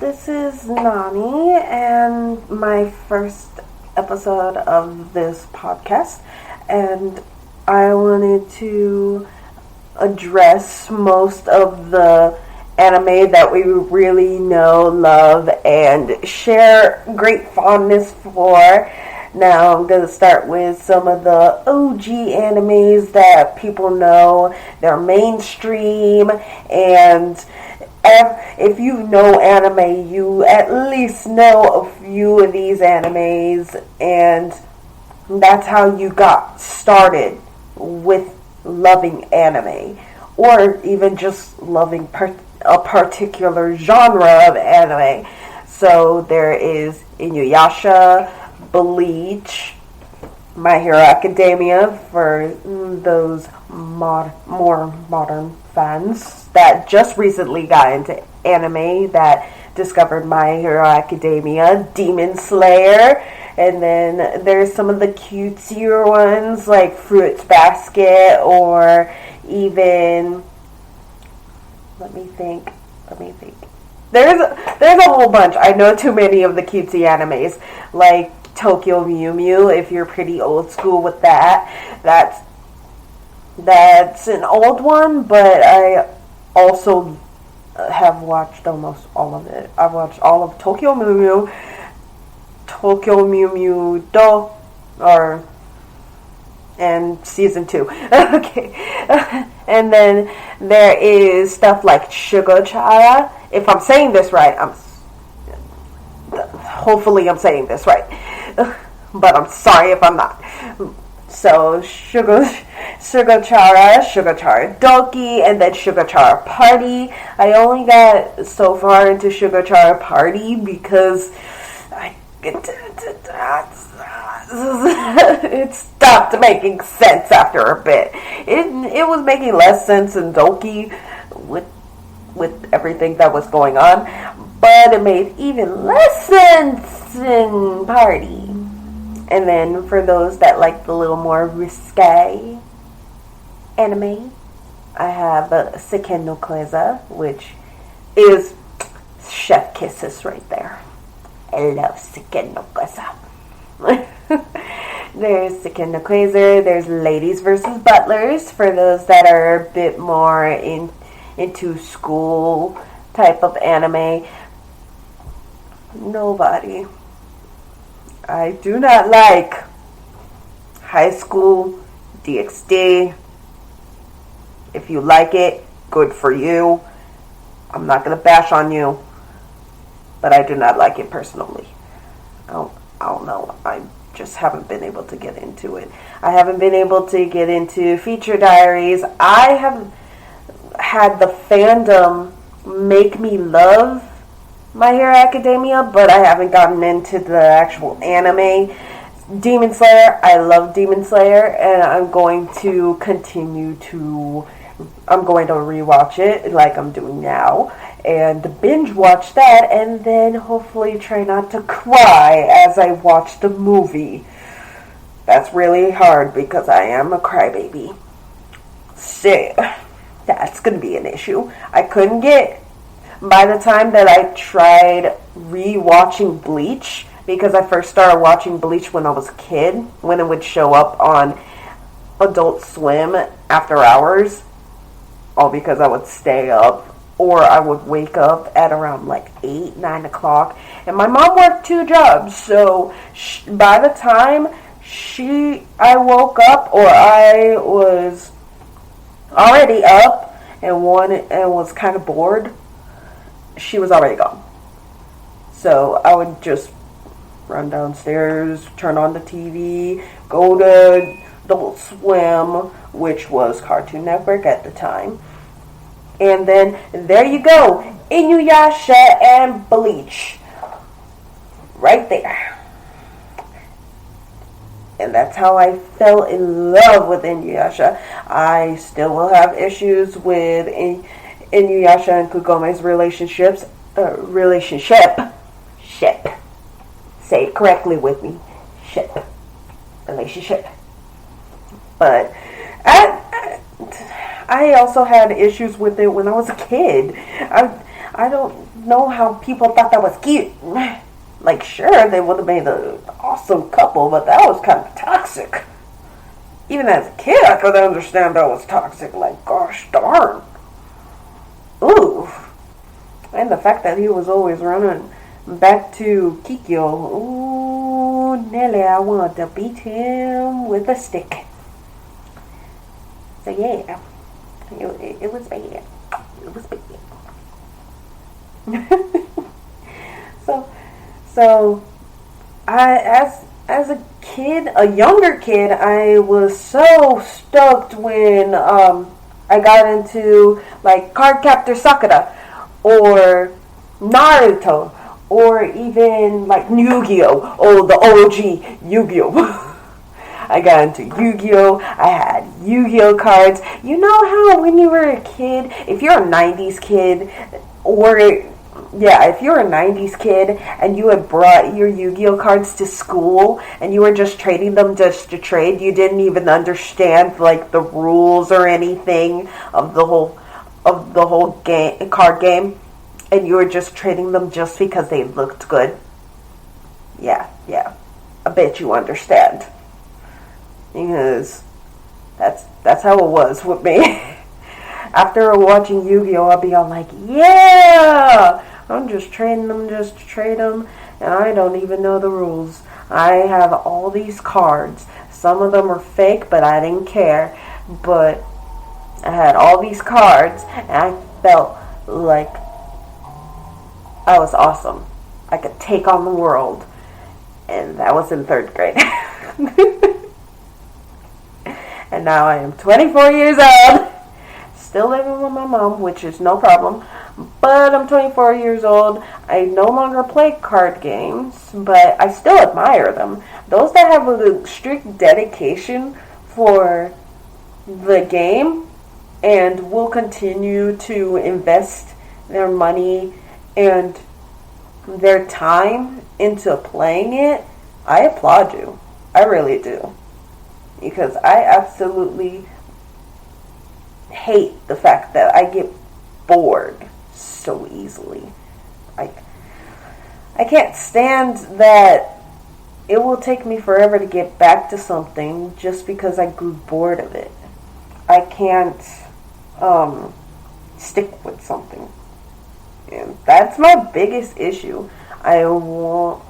This is Nani, and my first episode of this podcast, and I wanted to address most of the anime that we really know, love, and share great fondness for. Now I'm going to start with some of the OG animes that people know. They're mainstream, and if you know anime, you at least know a few of these animes, and that's how you got started with loving anime, or even just loving a particular genre of anime. So there is Inuyasha, Bleach, My Hero Academia for those more modern fans that just recently got into anime, that discovered My Hero Academia, Demon Slayer, and then there's some of the cutesier ones like Fruits Basket, or even let me think. There's a whole bunch. I know too many of the cutesy animes, like Tokyo Mew Mew, if you're pretty old school with that. That's an old one, but I also have watched almost all of it. I've watched all of Tokyo Mew Mew Do, and season 2. Okay. And then there is stuff like Sugar. If I'm saying this right, hopefully I'm saying this right. But I'm sorry if I'm not. So Sugar Doki, and then Sugar Party. I only got so far into Sugar Party because it stopped making sense after a bit. It was making less sense in Doki with everything that was going on, but it made even less sense in Party. And then for those that like the little more risque anime, I have Seiken no Koiza, which is chef kisses right there. I love Seiken no Koiza. There's Seiken no Koiza, there's Ladies vs. Butlers for those that are a bit more into school type of anime. Nobody. I do not like High School DxD. If you like it, good for you. I'm not going to bash on you, but I do not like it personally. I don't know. I just haven't been able to get into it. I haven't been able to get into Feature Diaries. I have had the fandom make me love My Hero Academia, but I haven't gotten into the actual anime. Demon Slayer, I love Demon Slayer, and I'm going to rewatch it like I'm doing now, and binge watch that, and then hopefully try not to cry as I watch the movie. That's really hard because I am a crybaby. So, that's going to be an issue. By the time that I tried re-watching Bleach, because I first started watching Bleach when I was a kid, when it would show up on Adult Swim after hours, all because I would stay up, or I would wake up at around like 8, 9 o'clock, and my mom worked 2 jobs, so by the time I woke up, or I was already up and was kind of bored, she was already gone. So I would just run downstairs, turn on the TV, go to Adult Swim, which was Cartoon Network at the time. And then there you go, Inuyasha and Bleach. Right there. And that's how I fell in love with Inuyasha. I still will have issues with Inuyasha and Kagome's relationship. Say it correctly with me. Relationship. But I also had issues with it when I was a kid. I don't know how people thought that was cute. Like, sure, they would have made an awesome couple, but that was kind of toxic. Even as a kid, I could understand that was toxic. Like, gosh darn. Ooh. And the fact that he was always running back to Kikyo. Ooh, Nelly, I want to beat him with a stick. So, yeah. It was bad. It was bad. So as a kid, a younger kid, I was so stoked when I got into like Cardcaptor Sakura or Naruto or even like Yu-Gi-Oh! Oh, the OG Yu-Gi-Oh! I got into Yu-Gi-Oh! I had Yu-Gi-Oh! Cards. You know how when you were a kid, if you're a 90s kid, if you're a 90s kid and you had brought your Yu-Gi-Oh! Cards to school and you were just trading them just to trade, you didn't even understand like the rules or anything of the whole game, card game, and you were just trading them just because they looked good. Yeah. I bet you understand. Because that's how it was with me. After watching Yu-Gi-Oh! I'll be all like, yeah! I'm just trading them just to trade them, and I don't even know the rules. I have all these cards. Some of them are fake, but I didn't care. But I had all these cards, and I felt like I was awesome. I could take on the world. And that was in 3rd grade. And now I am 24 years old. Still living with my mom, which is no problem. But I'm 24 years old. I no longer play card games, but I still admire them. Those that have a strict dedication for the game and will continue to invest their money and their time into playing it, I applaud you. I really do. Because I absolutely hate the fact that I get bored so easily. Like, I can't stand that it will take me forever to get back to something just because I grew bored of it. I can't stick with something. And that's my biggest issue. I want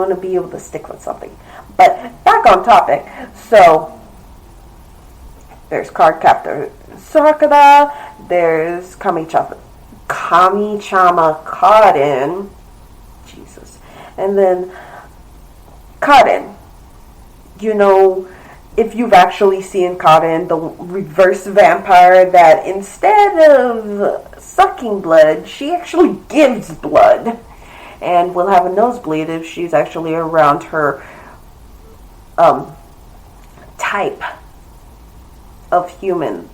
to be able to stick with something. But back on topic. So there's Cardcaptor Sakura. There's Kamichama Kaden. Jesus. And then Kaden. You know, if you've actually seen Kaden, the reverse vampire that instead of sucking blood, she actually gives blood. And will have a nosebleed if she's actually around her type of human.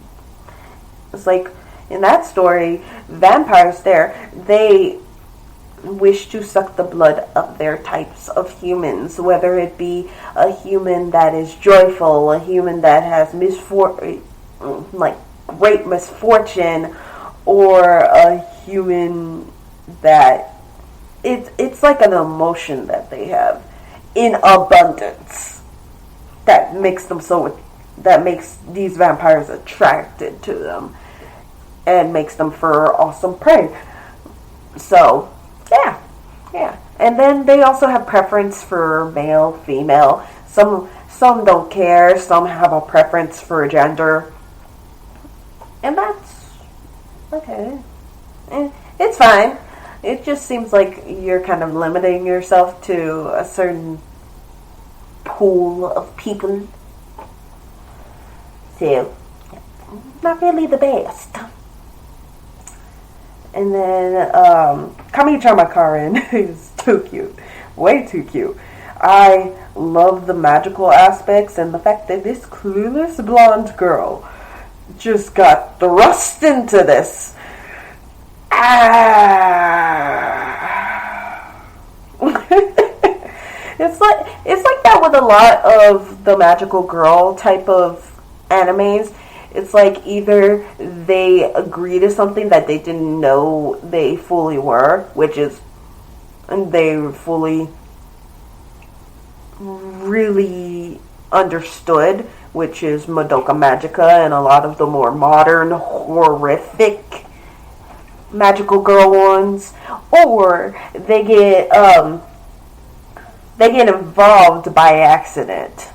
It's like in that story, vampires they wish to suck the blood of their types of humans, whether it be a human that is joyful, a human that has great misfortune, or a human that it's like an emotion that they have in abundance that makes these vampires attracted to them and makes them for awesome prey. So yeah. And then they also have preference for male, female. Some don't care. Some have a preference for gender, and that's okay. It's fine. It just seems like you're kind of limiting yourself to a certain pool of people. So, not really the best. And then, Kamichama Karen is too cute. Way too cute. I love the magical aspects and the fact that this clueless blonde girl just got thrust into this. It's like that with a lot of the magical girl type of animes. It's like either they agree to something that they didn't know they fully were, which is, and they fully really understood, which is Madoka Magica and a lot of the more modern, horrific magical girl ones, or they get involved by accident,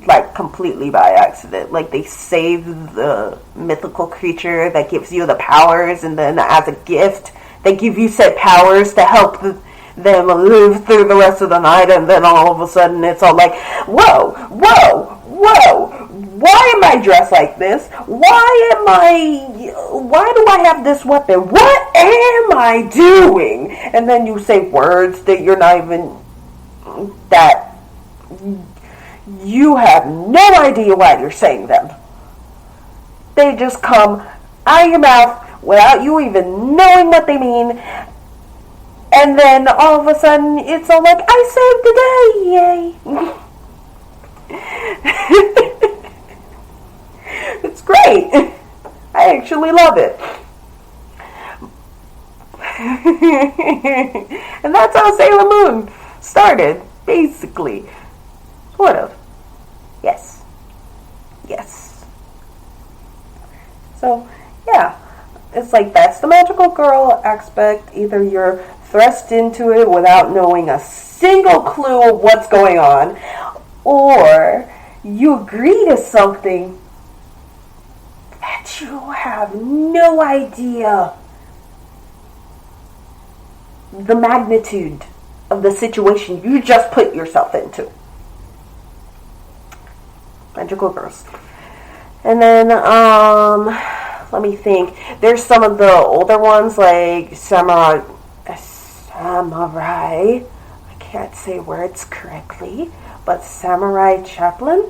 like completely by accident. Like they save the mythical creature that gives you the powers, and then as a gift they give you said powers to help them live through the rest of the night, and then all of a sudden it's all like, whoa, why am I dressed like this? Why do I have this weapon? What am I doing? And then you say words that you're not even, that you have no idea why you're saying them. They just come out of your mouth without you even knowing what they mean. And then all of a sudden, it's all like, I saved the day, yay. It's great. I actually love it. And that's how Sailor Moon started, basically. Sort of. Yes. So, yeah. It's like, that's the magical girl aspect. Either you're thrust into it without knowing a single clue of what's going on, or you agree to something that you have no idea the magnitude of the situation you just put yourself into. Magical girls. And then, let me think. There's some of the older ones, like Samurai. I can't say words correctly, but Samurai Chaplin.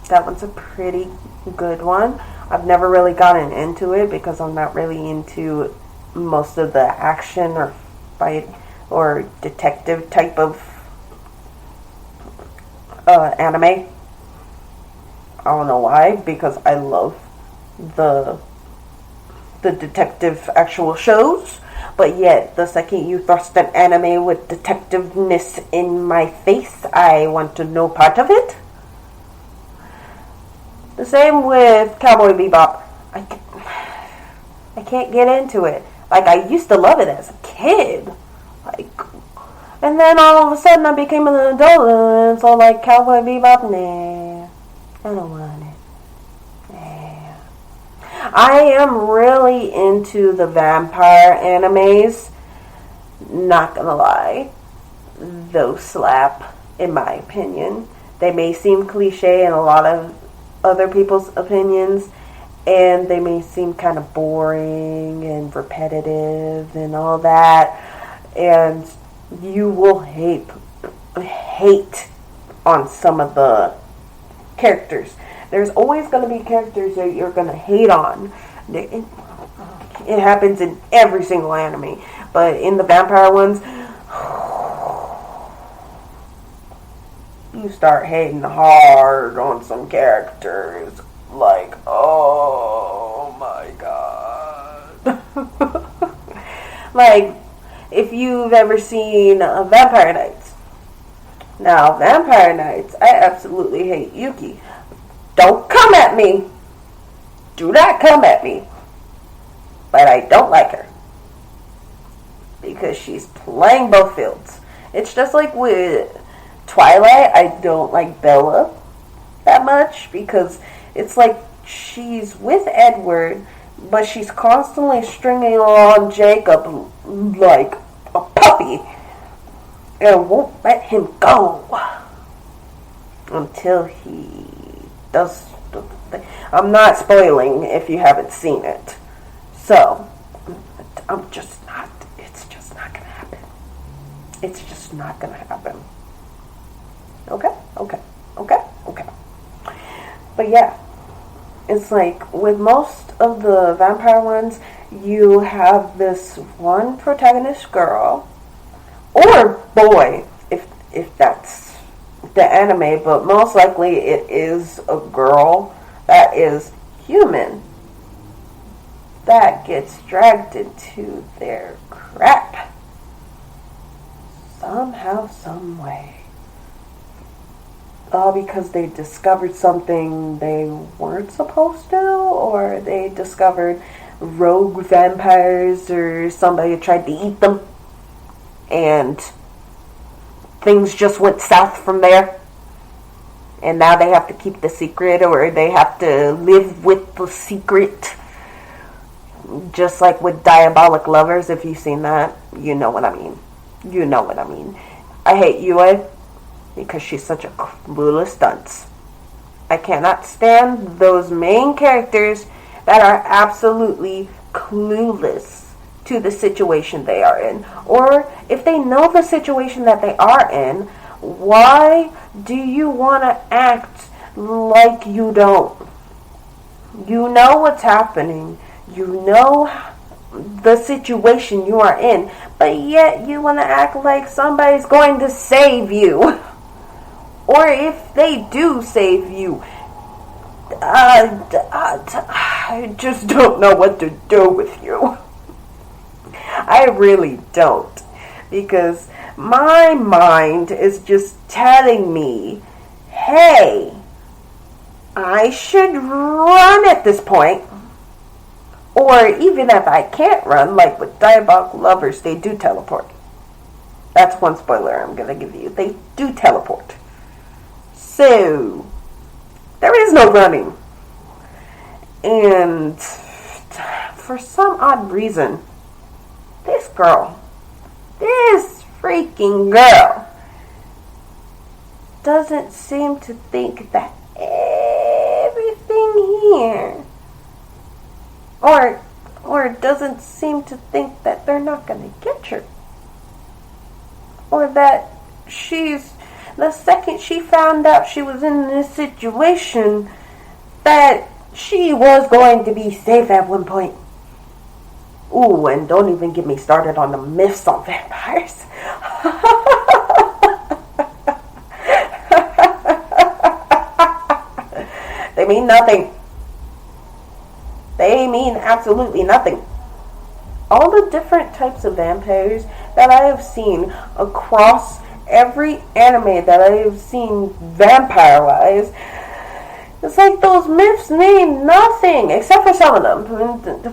That one's a pretty good one. I've never really gotten into it because I'm not really into most of the action or fight or detective type of anime. I don't know why, because I love the detective actual shows, but yet the second you thrust an anime with detectiveness in my face, I want to know part of it. The same with Cowboy Bebop. I can't get into it. Like, I used to love it as a kid. Like, and then all of a sudden I became an adult, and it's all like, Cowboy Bebop, nah, I don't want it. I am really into the vampire animes. Not gonna lie. Those slap, in my opinion. They may seem cliche in a lot of other people's opinions, and they may seem kind of boring and repetitive and all that. And you will hate on some of the characters. There's always going to be characters that you're going to hate on. It happens in every single anime. But in the vampire ones, you start hating hard on some characters. Like, oh my god. Like, if you've ever seen Vampire Nights. Now, Vampire Nights, I absolutely hate Yuki. Don't come at me. Do not come at me. But I don't like her. Because she's playing both fields. It's just like with Twilight, I don't like Bella that much. Because it's like she's with Edward, but she's constantly stringing along Jacob like a puppy. And won't let him go. Until he does the thing. I'm not spoiling if you haven't seen it. So, it's just not gonna happen. It's just not gonna happen. Okay. But yeah, it's like with most of the vampire ones, you have this one protagonist girl, or boy, if that's the anime, but most likely it is a girl that is human, that gets dragged into their crap. Somehow, some way. All because they discovered something they weren't supposed to, or they discovered rogue vampires, or somebody tried to eat them, and things just went south from there. And now they have to keep the secret, or they have to live with the secret. Just like with Diabolic Lovers, if you've seen that, you know what I mean. You know what I mean. I hate Yue because she's such a clueless dunce. I cannot stand those main characters that are absolutely clueless to the situation they are in. Or if they know the situation that they are in, why do you want to act like you don't? You know what's happening. You know the situation you are in, but yet you want to act like somebody's going to save you. Or if they do save you, I just don't know what to do with you. I really don't. Because my mind is just telling me, hey, I should run at this point. Or even if I can't run, like with Diabolic Lovers, they do teleport. That's one spoiler I'm going to give you. They do teleport. So, there is no running. And for some odd reason, this freaking girl, doesn't seem to think that everything here, or doesn't seem to think that they're not going to get her. Or that the second she found out she was in this situation, that she was going to be safe at one point. Ooh, and don't even get me started on the myths on vampires. They mean nothing. They mean absolutely nothing. All the different types of vampires that I have seen across every anime that I have seen vampire-wise, it's like those myths mean nothing, except for some of them,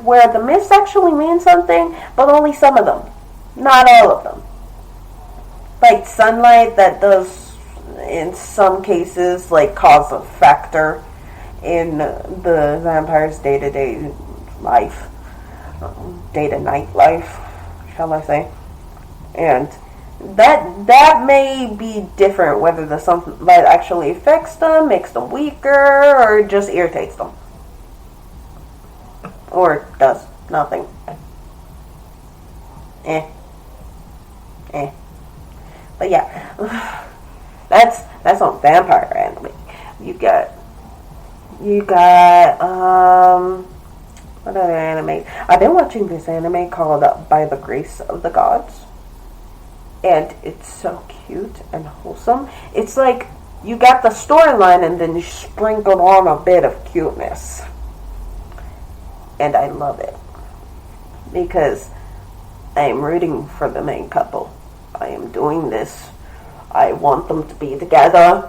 where the myths actually mean something, but only some of them, not all of them. Like sunlight, that does, in some cases, like cause a factor in the vampire's day-to-day life, day-to-night life, shall I say. And that may be different, whether the sunlight actually affects them, makes them weaker, or just irritates them. Or does nothing. But yeah, that's on vampire anime. You got what other anime? I've been watching this anime called By the Grace of the Gods. And it's so cute and wholesome. It's like you got the storyline and then you sprinkled on a bit of cuteness. And I love it. Because I am rooting for the main couple. I am doing this. I want them to be together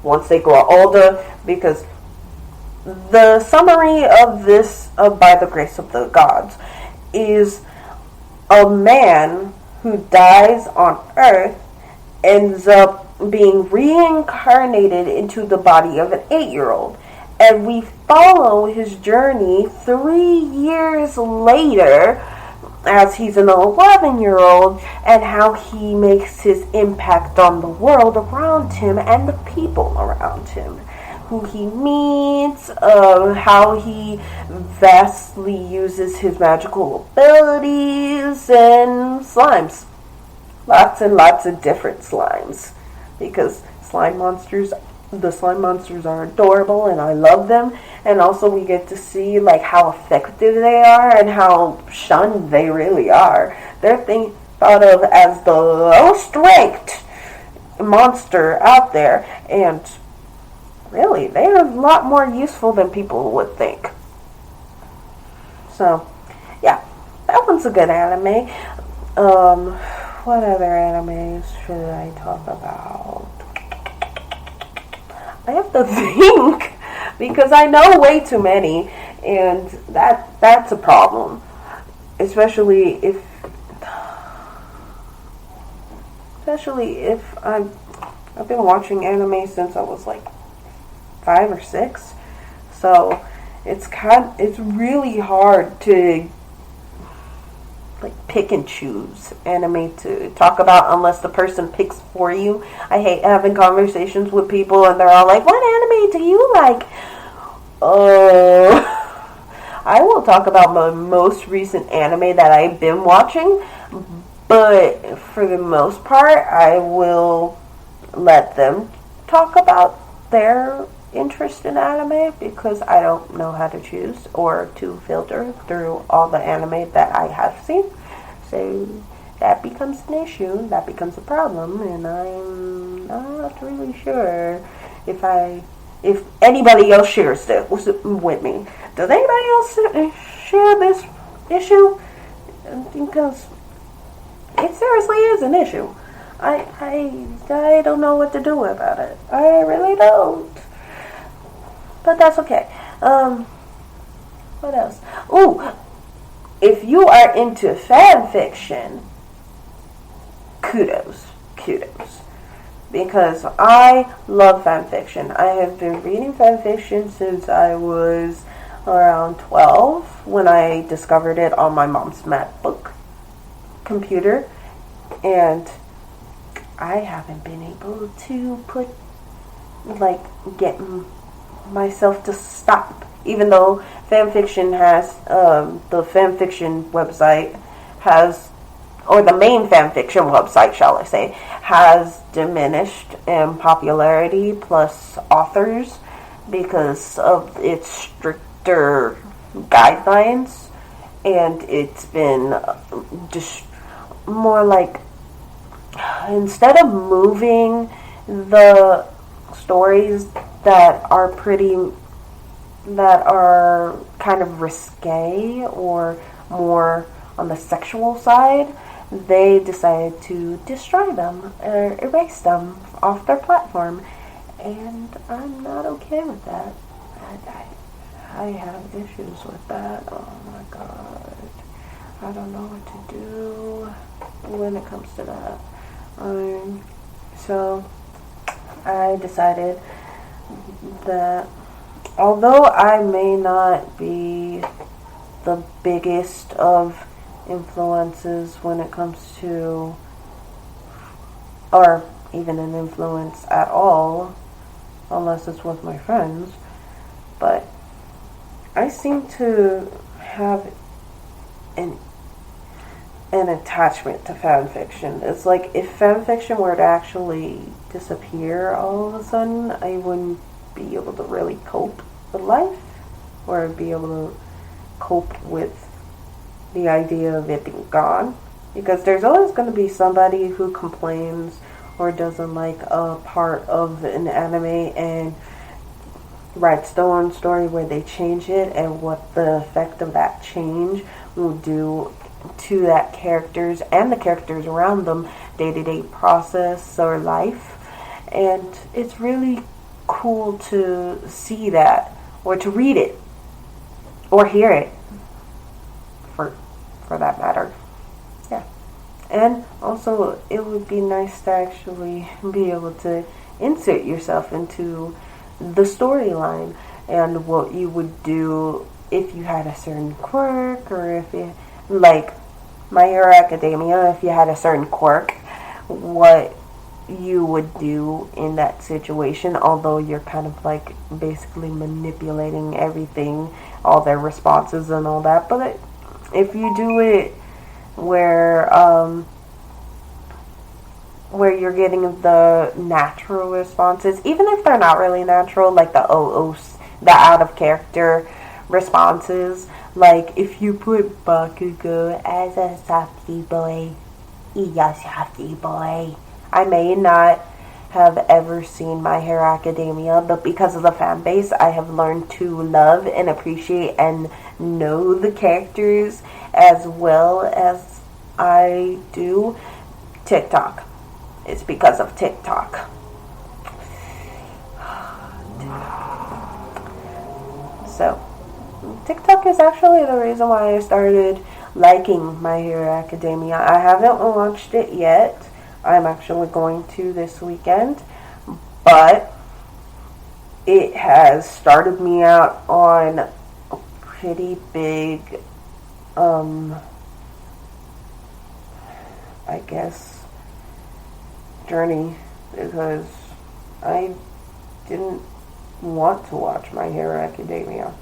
once they grow older. Because the summary of this, By the Grace of the Gods, is a man who dies on Earth ends up being reincarnated into the body of an 8-year-old. And we follow his journey 3 years later as he's an 11-year-old and how he makes his impact on the world around him and the people around him. Who he meets, how he vastly uses his magical abilities, and slimes. Lots and lots of different slimes. Because the slime monsters are adorable and I love them. And also we get to see like how effective they are and how shunned they really are. They're thought of as the lowest ranked monster out there, and really, they are a lot more useful than people would think. So, yeah, that one's a good anime. What other animes should I talk about? I have to think because I know way too many, and that's a problem. Especially if I've been watching anime since I was like 5 or 6, so it's really hard to like pick and choose anime to talk about unless the person picks for you. I hate having conversations with people and they're all like, "What anime do you like?" I will talk about my most recent anime that I've been watching, but for the most part, I will let them talk about their interest in anime because I don't know how to choose or to filter through all the anime that I have seen. So that becomes an issue, that becomes a problem, and I'm not really sure if anybody else shares this with me. Does anybody else share this issue? Because it seriously is an issue. I don't know what to do about it. I really don't. But that's okay. What else? Ooh, if you are into fan fiction, kudos. Because I love fan fiction. I have been reading fan fiction since I was around 12 when I discovered it on my mom's MacBook computer. And I haven't been able to get myself to stop. Even though fanfiction has, the fanfiction website has, or the main fanfiction website, shall I say, has diminished in popularity plus authors because of its stricter guidelines, and it's been just more like, instead of moving the stories that are kind of risque or more on the sexual side, they decided to destroy them or erase them off their platform, and I'm not okay with that. I have issues with that. Oh my god, I don't know what to do when it comes to that. So I decided that although I may not be the biggest of influences when it comes to, or even an influence at all, unless it's with my friends, but I seem to have an attachment to fan fiction. It's like if fan fiction were to actually disappear all of a sudden, I wouldn't be able to really cope with life or be able to cope with the idea of it being gone, because there's always going to be somebody who complains or doesn't like a part of an anime and writes their own story where they change it and what the effect of that change will do to that characters and the characters around them day-to-day process or life. And it's really cool to see that, or to read it or hear it, for that matter. Yeah. And also it would be nice to actually be able to insert yourself into the storyline and what you would do if you had a certain quirk, or if you, like My Hero Academia, if you had a certain quirk, what you would do in that situation, although you're kind of like basically manipulating everything, all their responses and all that. But if you do it where you're getting the natural responses, even if they're not really natural, like the the out of character responses, like if you put Bakugo as a softy boy, I may not have ever seen My Hero Academia, but because of the fan base, I have learned to love and appreciate and know the characters as well as I do, TikTok. It's because of TikTok. So, TikTok is actually the reason why I started liking My Hero Academia. I haven't watched it yet. I'm actually going to this weekend. But it has started me out on a pretty big, I guess, journey, because I didn't want to watch My Hero Academia.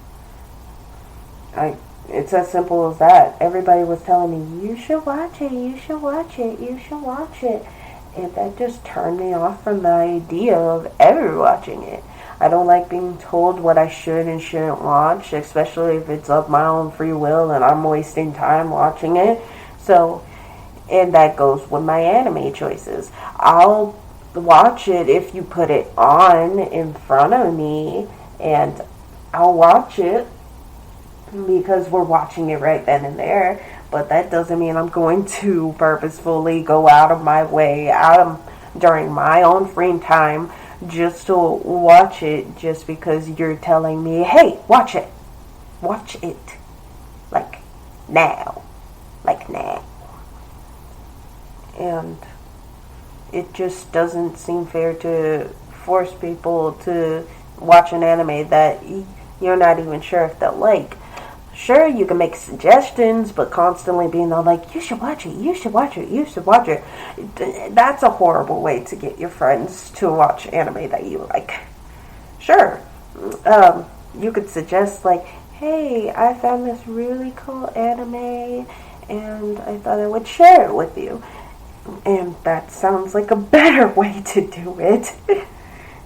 It's as simple as that. Everybody was telling me, you should watch it, you should watch it, you should watch it. And that just turned me off from the idea of ever watching it. I don't like being told what I should and shouldn't watch, especially if it's of my own free will and I'm wasting time watching it. So, and that goes with my anime choices. I'll watch it if you put it on in front of me, and I'll watch it because we're watching it right then and there. But that doesn't mean I'm going to purposefully go out of my way, during my own free time, just to watch it, just because you're telling me, hey, watch it. Watch it. Like now. And it just doesn't seem fair to force people to watch an anime that you're not even sure if they'll like. Sure, you can make suggestions, but constantly being all like, you should watch it, you should watch it, you should watch it. That's a horrible way to get your friends to watch anime that you like. Sure, you could suggest like, hey, I found this really cool anime, and I thought I would share it with you. And that sounds like a better way to do it.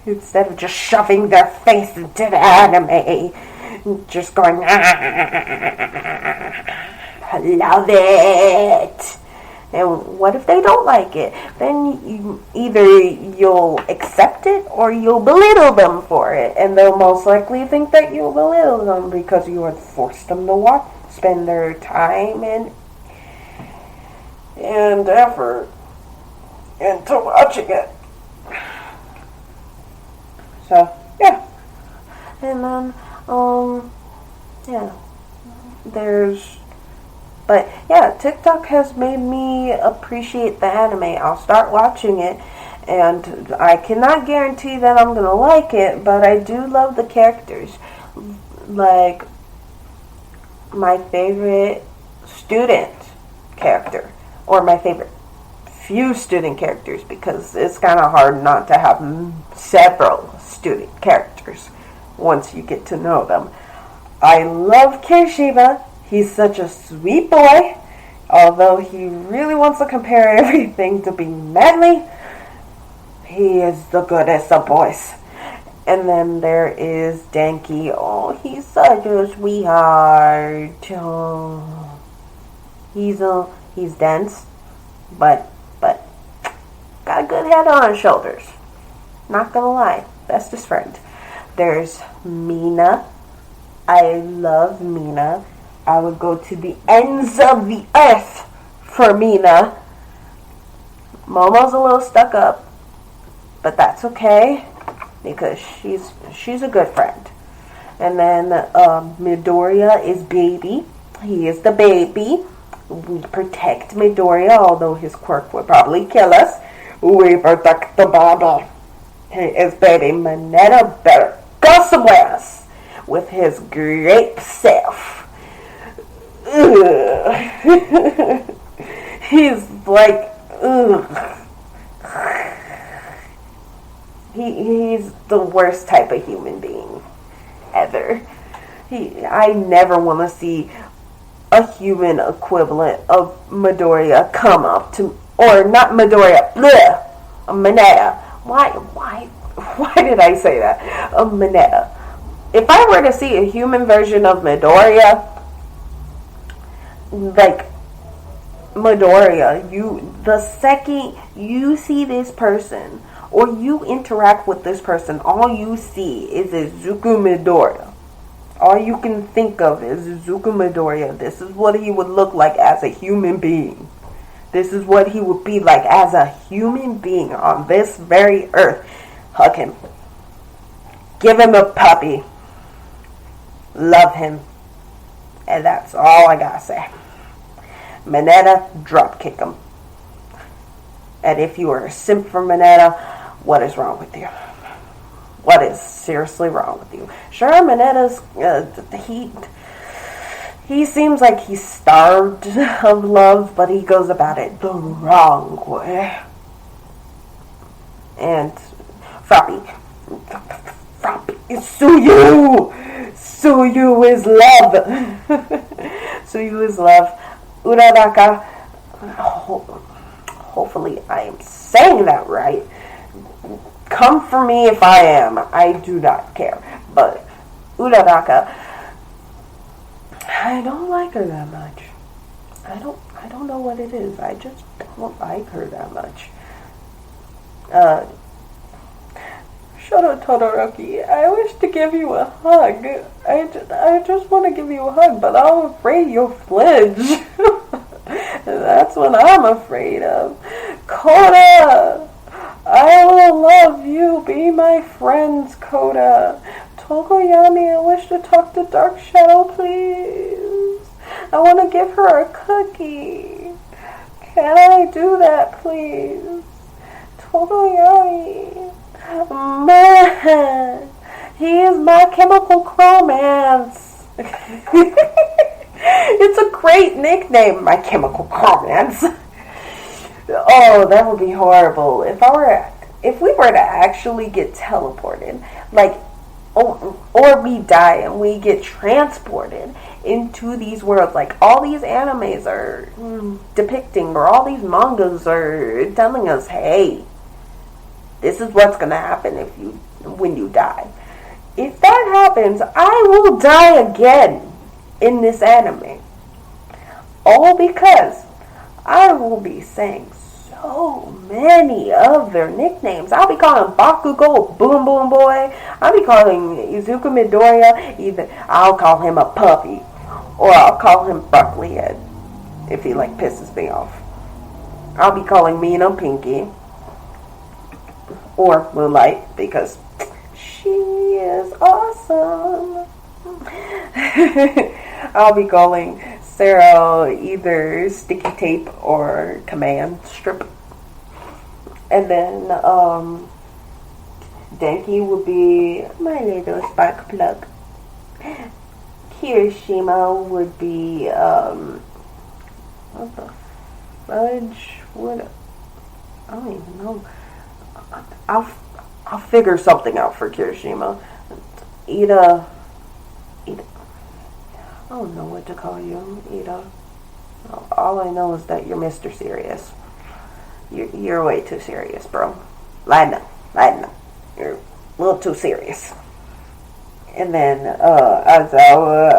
Instead of just shoving their face into the anime. Just going, I love it. And what if they don't like it? Then either you'll accept it or you'll belittle them for it. And they'll most likely think that you'll belittle them because you have forced them to spend their time and effort into watching it. So, yeah. And then, TikTok has made me appreciate the anime. I'll start watching it, and I cannot guarantee that I'm gonna like it, but I do love the characters. Like, my favorite student character, or my favorite few student characters, because it's kind of hard not to have several student characters once you get to know them. I love Kirshiba. He's such a sweet boy. Although he really wants to compare everything to being manly, he is the goodest of boys. And then there is Denki. Oh, he's such a sweetheart. Oh, he's dense, but got a good head on his shoulders. Not gonna lie, bestest friend. There's Mina. I love Mina. I would go to the ends of the earth for Mina. Momo's a little stuck up, but that's okay because she's a good friend. And then Midoriya is baby. He is the baby. We protect Midoriya, although his quirk would probably kill us. We protect the baby. He is baby. Mineta better go somewhere else with his grape self. He's like, he's the worst type of human being ever. I never want to see a human equivalent of Midoriya come up to, or not Midoriya, Mineta. Why did I say that? Mineta. If I were to see a human version of Midoriya, like Midoriya, the second you see this person or you interact with this person, all you see is Izuku Midoriya. all you can think of is Izuku Midoriya. This is what he would look like as a human being. This is what he would be like as a human being on this very earth. Hug him. Give him a puppy. Love him. And that's all I gotta say. Mineta, drop kick him. And if you are a simp for Mineta, what is wrong with you? What is seriously wrong with you? Sure, Mineta's, he seems like he's starved of love, but he goes about it the wrong way. And Froppy, Suyu is love. Suyu is love. Uraraka, hopefully I am saying that right. Come for me if I am. I do not care. But Uraraka, I don't like her that much. I don't know what it is. I just don't like her that much. Shoto Todoroki, I wish to give you a hug. I just want to give you a hug, but I'm afraid you'll flinch. That's what I'm afraid of. Koda! I will love you. Be my friends, Koda. Tokoyami, I wish to talk to Dark Shadow, please. I want to give her a cookie. Can I do that, please? Tokoyami. Man, he is my chemical romance. It's a great nickname, my chemical romance. Oh, that would be horrible. If we were to actually get teleported, like, or we die and we get transported into these worlds, like all these animes are depicting, or all these mangas are telling us, hey, this is what's gonna happen when you die. If that happens, I will die again in this anime. All because I will be saying so many of their nicknames. I'll be calling Bakugo Boom Boom Boy. I'll be calling Izuku Midoriya. Either I'll call him a puppy, or I'll call him Broccoli Head if he pisses me off. I'll be calling Mina Pinky, or Moonlight, because she is awesome. I'll be calling Sarah either Sticky Tape or Command Strip. And then Denki would be my little spark plug. Kirishima would be what the fudge would I don't even know. I'll figure something out for Kirishima. Ida, I don't know what to call you, Ida. All I know is that you're Mr. Serious. You're way too serious, bro. Lighten up. You're a little too serious. And then Aizawa,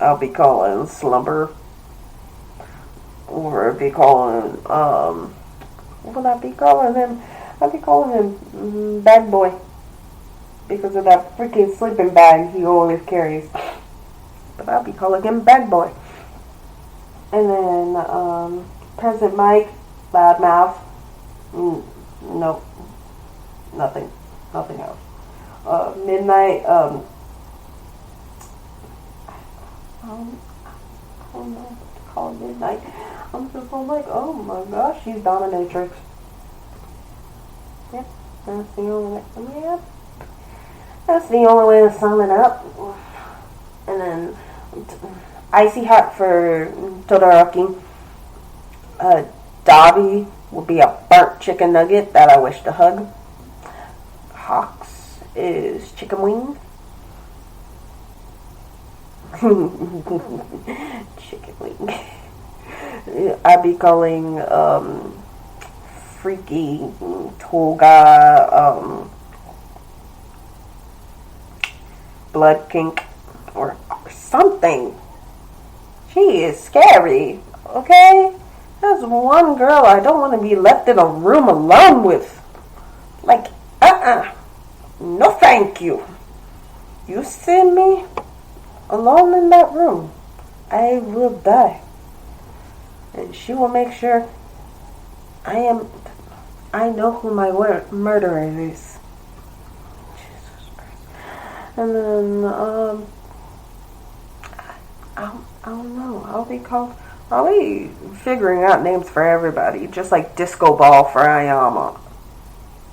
I'll be calling Slumber, or I'll be calling what would I be calling him? I'll be calling him Bag Boy, because of that freaking sleeping bag he always carries. But I'll be calling him Bag Boy. And then President Mike, Loudmouth. Nope. Nothing else. Midnight, I don't know what to call Midnight. I'm just like, oh my gosh, she's dominatrix. Yep, that's the only way. Yep, that's the only way to sum it up. And then Icy Hot for Todoroki. Dobby will be a burnt chicken nugget that I wish to hug. Hawks is chicken wing. Chicken wing. I'd be calling Freaky Toga Blood Kink or something. She is scary, okay? That's one girl I don't want to be left in a room alone with. No thank you. you send me alone in that room, I will die. And she will make sure I know who my murderer is. Jesus Christ. And then, I don't know. I'll be figuring out names for everybody. Just like Disco Ball for Ayama.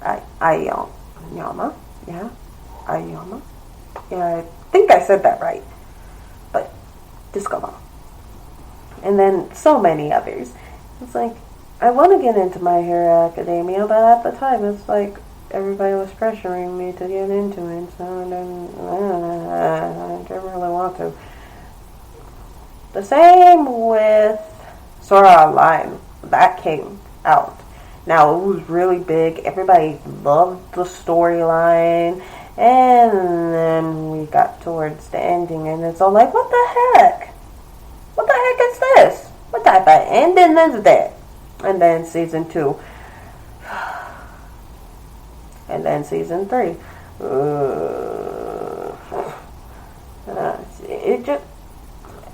Ayama? Yeah? Ayama? Yeah, I think I said that right. But, Disco Ball. And then so many others. It's like, I want to get into My Hero Academia, but at the time it's like everybody was pressuring me to get into it, so I didn't really want to. The same with Sword Art Online. That came out. Now, it was really big. Everybody loved the storyline. And then we got towards the ending, and it's all like, what the heck? What the heck is this? What type of ending is that? And then season 2. And then season 3. It just...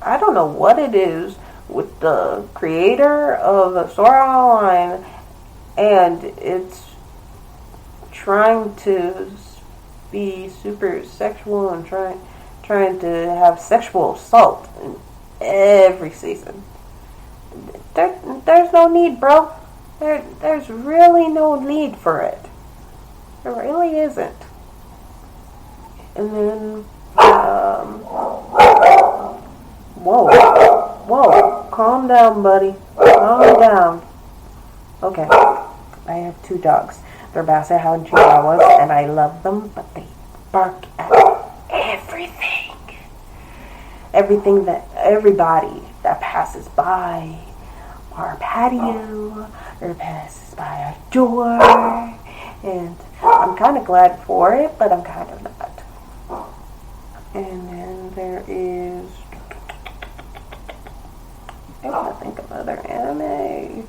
I don't know what it is with the creator of Sword Art Online, and it's trying to be super sexual and trying to have sexual assault in every season. There's no need, bro. There's really no need for it. There really isn't. And then, Whoa, calm down, buddy. Calm down. Okay, I have 2 dogs. They're Basset Hound Chihuahuas, and I love them, but they bark at everything. Everything that everybody that passes by our patio or passes by our door. And I'm kind of glad for it, but I'm kind of not. And then there is... I want to think of other anime.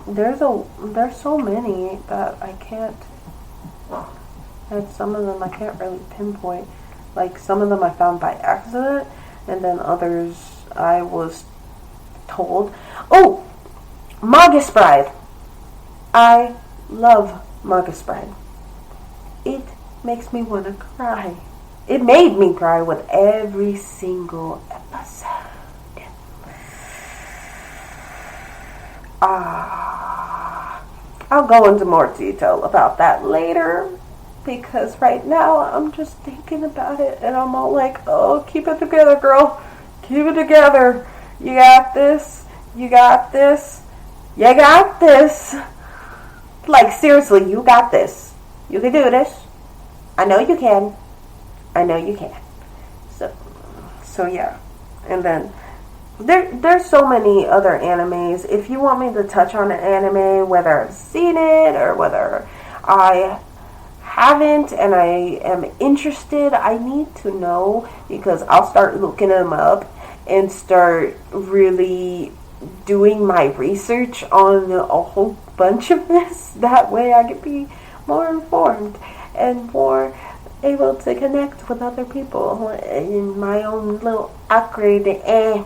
There's so many that I can't... And some of them I can't really pinpoint. Like, some of them I found by accident, and then others I was told. Oh! Margus Bride! I love Margus Bride. It makes me want to cry. It made me cry with every single episode. I'll go into more detail about that later, because right now I'm just thinking about it and I'm all like, oh, keep it together, girl. Keep it together. You got this. You got this. You got this. Like, seriously, you got this. You can do this. I know you can. I know you can. So yeah. And then there's so many other animes. If you want me to touch on an anime, whether I've seen it or whether I haven't and I am interested, I need to know, because I'll start looking them up and start really doing my research on a whole bunch of this. That way I can be more informed and more able to connect with other people in my own little awkward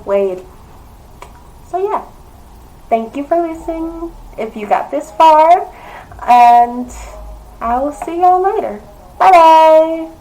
way. So yeah, thank you for listening if you got this far, and I will see y'all later. Bye bye.